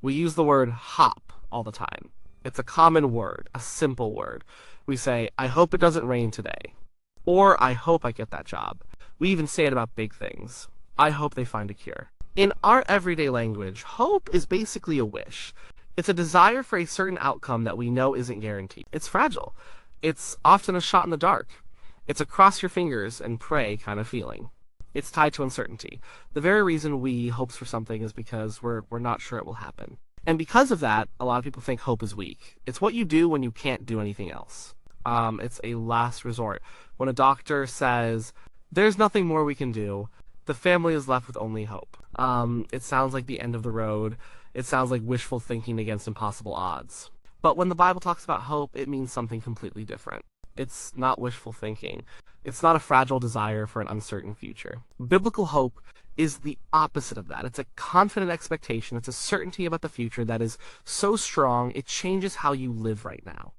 We use the word hop all the time. It's a common word, a simple word. We say, I hope it doesn't rain today. Or, I hope I get that job. We even say it about big things. I hope they find a cure. In our everyday language, hope is basically a wish. It's a desire for a certain outcome that we know isn't guaranteed. It's fragile. It's often a shot in the dark. It's a cross your fingers and pray kind of feeling. It's tied to uncertainty. The very reason we hope for something is because we're not sure it will happen. And because of that, a lot of people think hope is weak. It's what you do when you can't do anything else. It's a last resort. When a doctor says, there's nothing more we can do, the family is left with only hope. It sounds like the end of the road. It sounds like wishful thinking against impossible odds. But when the Bible talks about hope, it means something completely different. It's not wishful thinking. It's not a fragile desire for an uncertain future. Biblical hope is the opposite of that. It's a confident expectation. It's a certainty about the future that is so strong it changes how you live right now.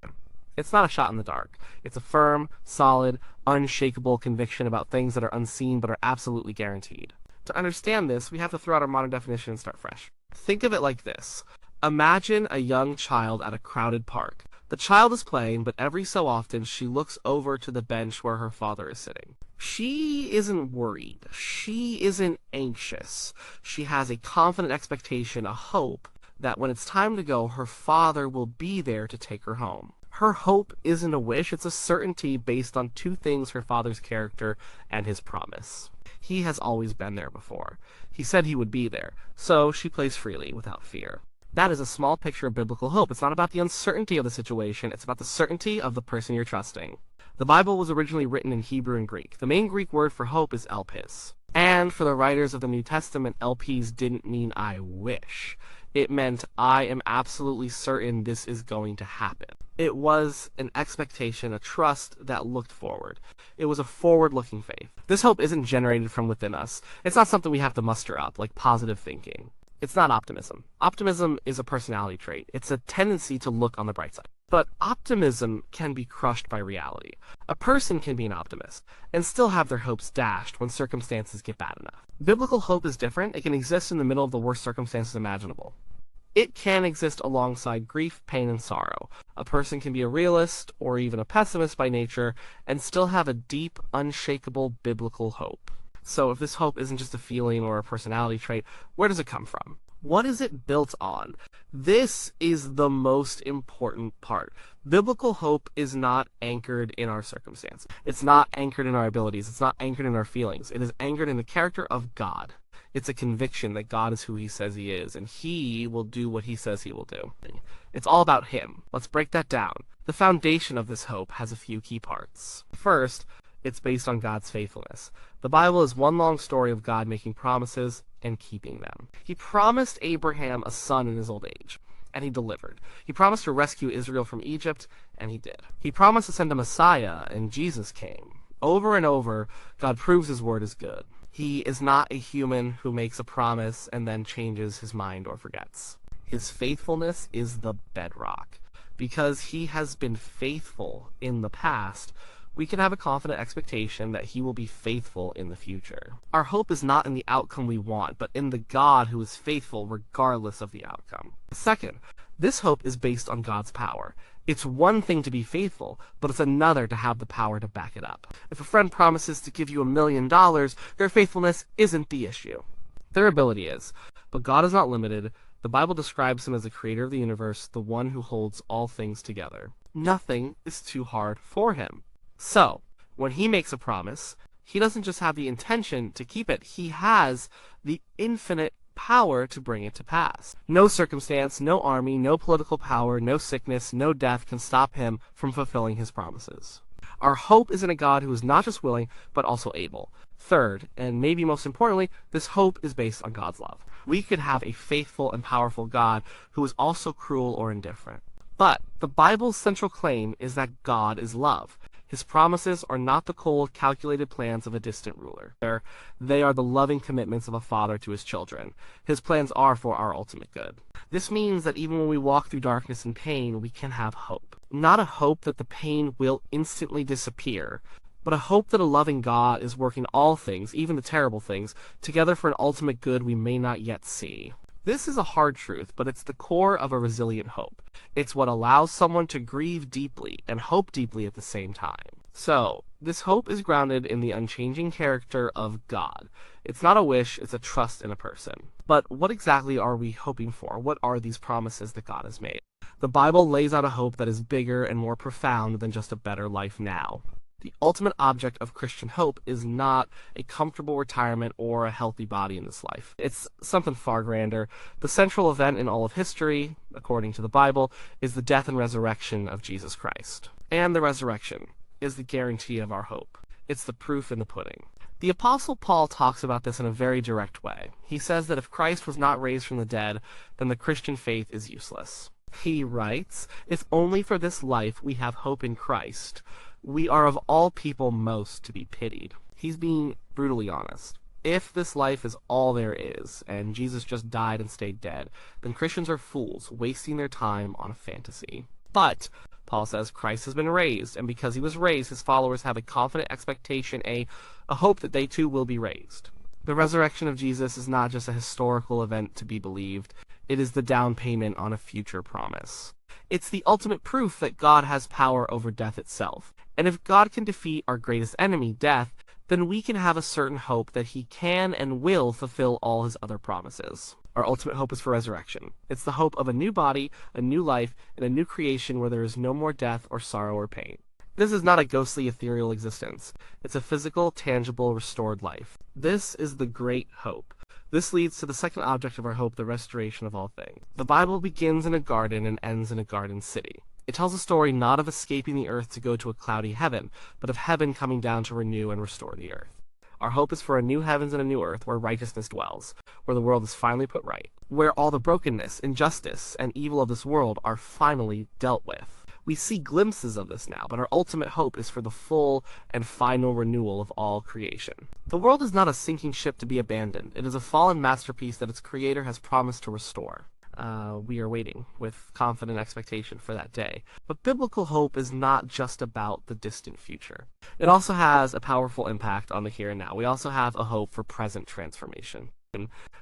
It's not a shot in the dark. It's a firm, solid, unshakable conviction about things that are unseen but are absolutely guaranteed. To understand this, we have to throw out our modern definition and start fresh. Think of it like this. Imagine a young child at a crowded park. The child is playing, but every so often she looks over to the bench where her father is sitting. She isn't worried. She isn't anxious. She has a confident expectation, a hope, that when it's time to go, her father will be there to take her home. Her hope isn't a wish, it's a certainty based on two things: her father's character and his promise. He has always been there before. He said he would be there, so she plays freely, without fear. That is a small picture of biblical hope. It's not about the uncertainty of the situation, it's about the certainty of the person you're trusting. The Bible was originally written in Hebrew and Greek. The main Greek word for hope is elpis. And for the writers of the New Testament, elpis didn't mean I wish. It meant I am absolutely certain this is going to happen. It was an expectation, a trust that looked forward. It was a forward-looking faith. This hope isn't generated from within us. It's not something we have to muster up, like positive thinking. It's not optimism. Optimism is a personality trait. It's a tendency to look on the bright side. But optimism can be crushed by reality. A person can be an optimist and still have their hopes dashed when circumstances get bad enough. Biblical hope is different. It can exist in the middle of the worst circumstances imaginable. It can exist alongside grief, pain, and sorrow. A person can be a realist or even a pessimist by nature and still have a deep, unshakable biblical hope. So if this hope isn't just a feeling or a personality trait, where does it come from? What is it built on? This is the most important part. Biblical hope is not anchored in our circumstances. It's not anchored in our abilities. It's not anchored in our feelings. It is anchored in the character of God. It's a conviction that God is who he says he is, and he will do what he says he will do. It's all about him. Let's break that down. The foundation of this hope has a few key parts. First, it's based on God's faithfulness. The Bible is one long story of God making promises and keeping them. He promised Abraham a son in his old age, and he delivered. He promised to rescue Israel from Egypt, and he did. He promised to send a Messiah, and Jesus came. Over and over, God proves his word is good. He is not a human who makes a promise and then changes his mind or forgets. His faithfulness is the bedrock. Because he has been faithful in the past, we can have a confident expectation that he will be faithful in the future. Our hope is not in the outcome we want, but in the God who is faithful regardless of the outcome. Second, this hope is based on God's power. It's one thing to be faithful, but it's another to have the power to back it up. If a friend promises to give you $1 million, their faithfulness isn't the issue. Their ability is. But God is not limited. The Bible describes him as the creator of the universe, the one who holds all things together. Nothing is too hard for him. So, when he makes a promise, he doesn't just have the intention to keep it, he has the infinite power to bring it to pass. No circumstance, no army, no political power, no sickness, no death can stop him from fulfilling his promises. Our hope is in a God who is not just willing, but also able. Third, and maybe most importantly, this hope is based on God's love. We could have a faithful and powerful God who is also cruel or indifferent. But the Bible's central claim is that God is love. His promises are not the cold, calculated plans of a distant ruler. They are the loving commitments of a father to his children. His plans are for our ultimate good. This means that even when we walk through darkness and pain, we can have hope. Not a hope that the pain will instantly disappear, but a hope that a loving God is working all things, even the terrible things, together for an ultimate good we may not yet see. This is a hard truth, but it's the core of a resilient hope. It's what allows someone to grieve deeply and hope deeply at the same time. So, this hope is grounded in the unchanging character of God. It's not a wish, it's a trust in a person. But what exactly are we hoping for? What are these promises that God has made? The Bible lays out a hope that is bigger and more profound than just a better life now. The ultimate object of Christian hope is not a comfortable retirement or a healthy body in this life. It's something far grander. The central event in all of history, according to the Bible, is the death and resurrection of Jesus Christ. And the resurrection is the guarantee of our hope. It's the proof in the pudding. The Apostle Paul talks about this in a very direct way. He says that if Christ was not raised from the dead, then the Christian faith is useless. He writes, "If only for this life we have hope in Christ, we are of all people most to be pitied." He's being brutally honest. If this life is all there is, and Jesus just died and stayed dead, then Christians are fools, wasting their time on a fantasy. But Paul says Christ has been raised, and because he was raised, his followers have a confident expectation, a hope that they too will be raised. The resurrection of Jesus is not just a historical event to be believed, it is the down payment on a future promise. It's the ultimate proof that God has power over death itself. And if God can defeat our greatest enemy, death, then we can have a certain hope that he can and will fulfill all his other promises. Our ultimate hope is for resurrection. It's the hope of a new body, a new life, and a new creation where there is no more death or sorrow or pain. This is not a ghostly, ethereal existence. It's a physical, tangible, restored life. This is the great hope. This leads to the second object of our hope, the restoration of all things. The Bible begins in a garden and ends in a garden city. It tells a story not of escaping the earth to go to a cloudy heaven, but of heaven coming down to renew and restore the earth. Our hope is for a new heavens and a new earth where righteousness dwells, where the world is finally put right, where all the brokenness, injustice, and evil of this world are finally dealt with. We see glimpses of this now, but our ultimate hope is for the full and final renewal of all creation. The world is not a sinking ship to be abandoned. It is a fallen masterpiece that its creator has promised to restore. We are waiting with confident expectation for that day. But biblical hope is not just about the distant future. It also has a powerful impact on the here and now. We also have a hope for present transformation.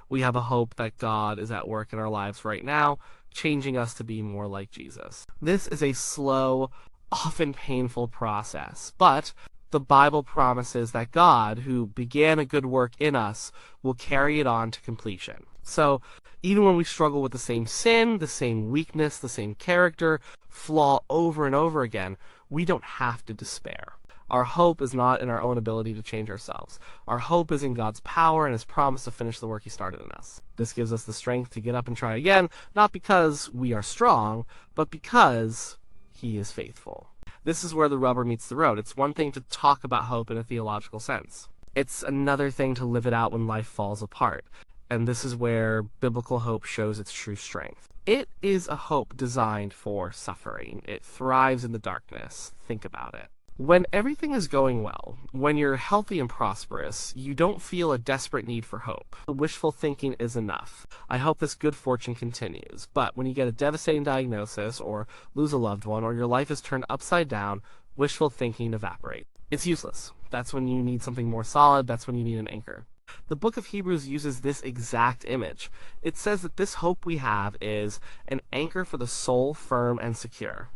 We have a hope that God is at work in our lives right now, changing us to be more like Jesus. This is a slow, often painful process, but the Bible promises that God, who began a good work in us, will carry it on to completion. So, even when we struggle with the same sin, the same weakness, the same character, flaw over and over again, we don't have to despair. Our hope is not in our own ability to change ourselves. Our hope is in God's power and his promise to finish the work he started in us. This gives us the strength to get up and try again, not because we are strong, but because he is faithful. This is where the rubber meets the road. It's one thing to talk about hope in a theological sense. It's another thing to live it out when life falls apart. And this is where biblical hope shows its true strength. It is a hope designed for suffering. It thrives in the darkness. Think about it. When everything is going well, when you're healthy and prosperous, you don't feel a desperate need for hope. Wishful thinking is enough. I hope this good fortune continues. But when you get a devastating diagnosis, or lose a loved one, or your life is turned upside down, wishful thinking evaporates. It's useless. That's when you need something more solid. That's when you need an anchor. The book of Hebrews uses this exact image. It says that this hope we have is an anchor for the soul, firm and secure.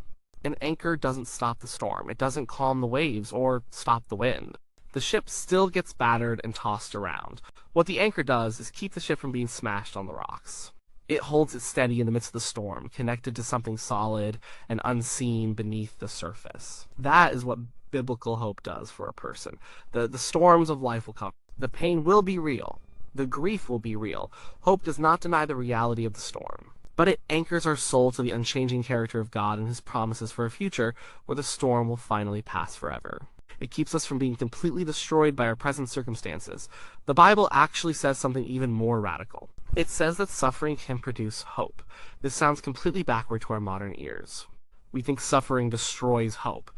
An anchor doesn't stop the storm. It doesn't calm the waves or stop the wind. The ship still gets battered and tossed around. What the anchor does is keep the ship from being smashed on the rocks. It holds it steady in the midst of the storm, connected to something solid and unseen beneath the surface. That is what biblical hope does for a person. The storms of life will come. The pain will be real. The grief will be real. Hope does not deny the reality of the storm. But it anchors our soul to the unchanging character of God and his promises for a future where the storm will finally pass forever. It keeps us from being completely destroyed by our present circumstances. The Bible actually says something even more radical. It says that suffering can produce hope. This sounds completely backward to our modern ears. We think suffering destroys hope.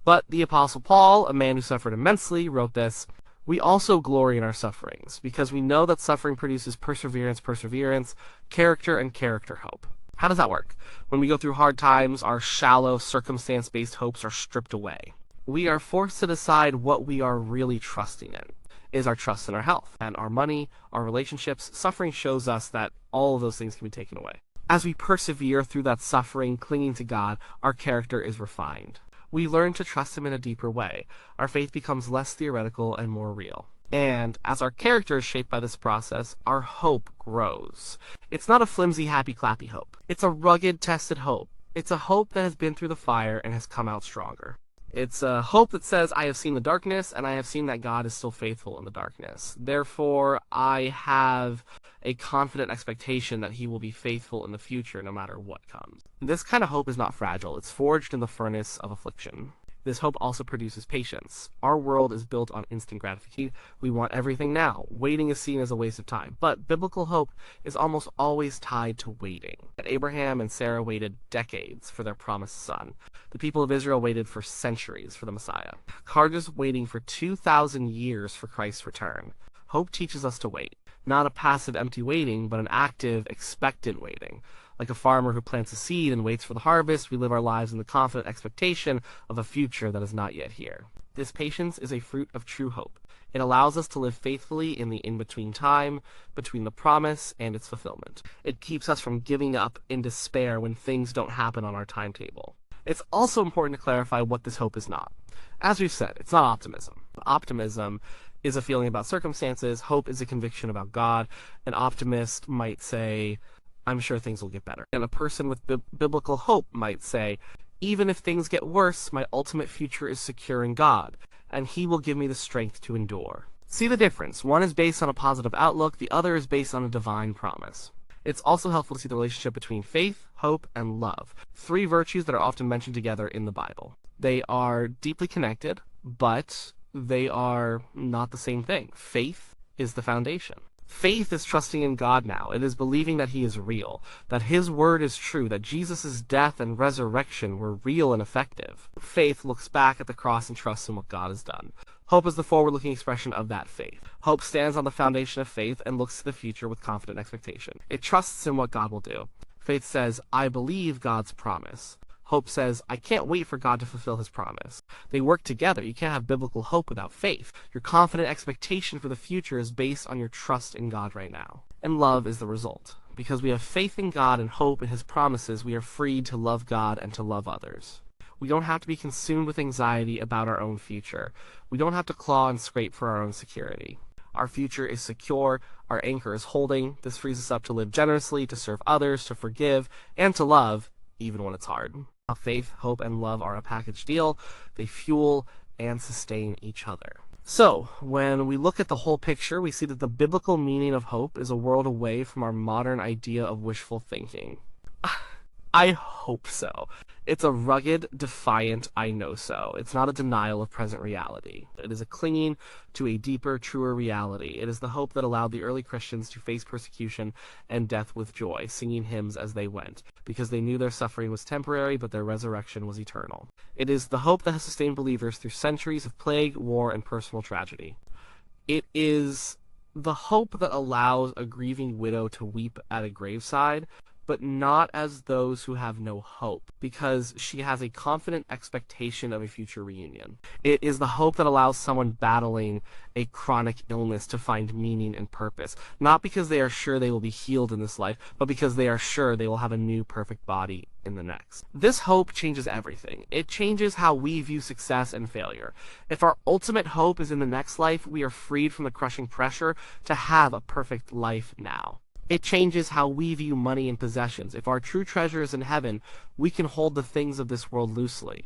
But the Apostle Paul, a man who suffered immensely, wrote this: "We also glory in our sufferings, because we know that suffering produces perseverance, character, and character hope." How does that work? When we go through hard times, our shallow, circumstance-based hopes are stripped away. We are forced to decide what we are really trusting in. is our trust in our health and our money, our relationships. Suffering shows us that all of those things can be taken away. As we persevere through that suffering, clinging to God, our character is refined. We learn to trust Him in a deeper way. Our faith becomes less theoretical and more real. And as our character is shaped by this process, our hope grows. It's not a flimsy, happy-clappy hope. It's a rugged, tested hope. It's a hope that has been through the fire and has come out stronger. It's a hope that says, I have seen the darkness, and I have seen that God is still faithful in the darkness. Therefore, I have a confident expectation that He will be faithful in the future no matter what comes. This kind of hope is not fragile. It's forged in the furnace of affliction. This hope also produces patience. Our world is built on instant gratification. We want everything now. Waiting is seen as a waste of time. But biblical hope is almost always tied to waiting. Abraham and Sarah waited decades for their promised son. The people of Israel waited for centuries for the Messiah. Carter's waiting for 2,000 years for Christ's return. Hope teaches us to wait. Not a passive, empty waiting, but an active, expectant waiting. Like a farmer who plants a seed and waits for the harvest, we live our lives in the confident expectation of a future that is not yet here. This patience is a fruit of true hope. It allows us to live faithfully in the in-between time, between the promise and its fulfillment. It keeps us from giving up in despair when things don't happen on our timetable. It's also important to clarify what this hope is not. As we've said, it's not optimism. Optimism is a feeling about circumstances. Hope is a conviction about God. An optimist might say, I'm sure things will get better. And a person with biblical hope might say, even if things get worse, my ultimate future is secure in God, and He will give me the strength to endure. See the difference. One is based on a positive outlook, the other is based on a divine promise. It's also helpful to see the relationship between faith, hope, and love, three virtues that are often mentioned together in the Bible. They are deeply connected, but they are not the same thing. Faith is the foundation. Faith is trusting in God now. It is believing that He is real, that His word is true, that Jesus' death and resurrection were real and effective. Faith looks back at the cross and trusts in what God has done. Hope is the forward-looking expression of that faith. Hope stands on the foundation of faith and looks to the future with confident expectation. It trusts in what God will do. Faith says, I believe God's promise. Hope says, I can't wait for God to fulfill His promise. They work together. You can't have biblical hope without faith. Your confident expectation for the future is based on your trust in God right now. And love is the result. Because we have faith in God and hope in His promises, we are freed to love God and to love others. We don't have to be consumed with anxiety about our own future. We don't have to claw and scrape for our own security. Our future is secure. Our anchor is holding. This frees us up to live generously, to serve others, to forgive, and to love, even when it's hard. Faith, hope, and love are a package deal. They fuel and sustain each other. So, when we look at the whole picture, we see that the biblical meaning of hope is a world away from our modern idea of wishful thinking. I hope so. It's a rugged, defiant I know so. It's not a denial of present reality. It is a clinging to a deeper, truer reality. It is the hope that allowed the early Christians to face persecution and death with joy, singing hymns as they went, because they knew their suffering was temporary, but their resurrection was eternal. It is the hope that has sustained believers through centuries of plague, war, and personal tragedy. It is the hope that allows a grieving widow to weep at a graveside, but not as those who have no hope, because she has a confident expectation of a future reunion. It is the hope that allows someone battling a chronic illness to find meaning and purpose, not because they are sure they will be healed in this life, but because they are sure they will have a new perfect body in the next. This hope changes everything. It changes how we view success and failure. If our ultimate hope is in the next life, we are freed from the crushing pressure to have a perfect life now. It changes how we view money and possessions. If our true treasure is in heaven, we can hold the things of this world loosely.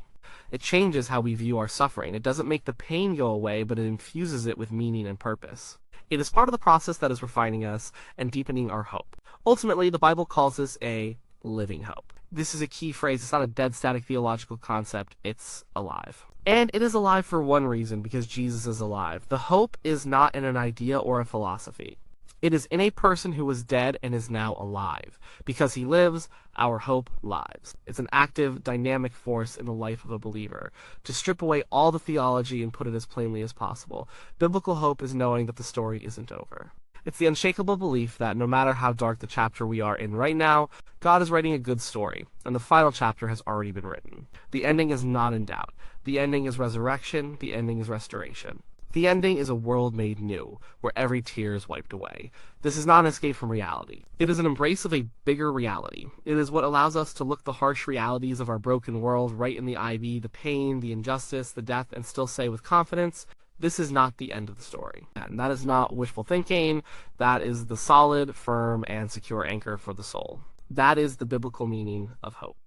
It changes how we view our suffering. It doesn't make the pain go away, but it infuses it with meaning and purpose. It is part of the process that is refining us and deepening our hope. Ultimately, the Bible calls this a living hope. This is a key phrase. It's not a dead, static theological concept. It's alive. And it is alive for one reason, because Jesus is alive. The hope is not in an idea or a philosophy. It is in a person who was dead and is now alive. Because he lives, our hope lives. It's an active, dynamic force in the life of a believer. To strip away all the theology and put it as plainly as possible, biblical hope is knowing that the story isn't over. It's the unshakable belief that no matter how dark the chapter we are in right now, God is writing a good story, and the final chapter has already been written. The ending is not in doubt. The ending is resurrection. The ending is restoration. The ending is a world made new, where every tear is wiped away. This is not an escape from reality. It is an embrace of a bigger reality. It is what allows us to look the harsh realities of our broken world right in the eye, the pain, the injustice, the death, and still say with confidence, this is not the end of the story. And that is not wishful thinking. That is the solid, firm, and secure anchor for the soul. That is the biblical meaning of hope.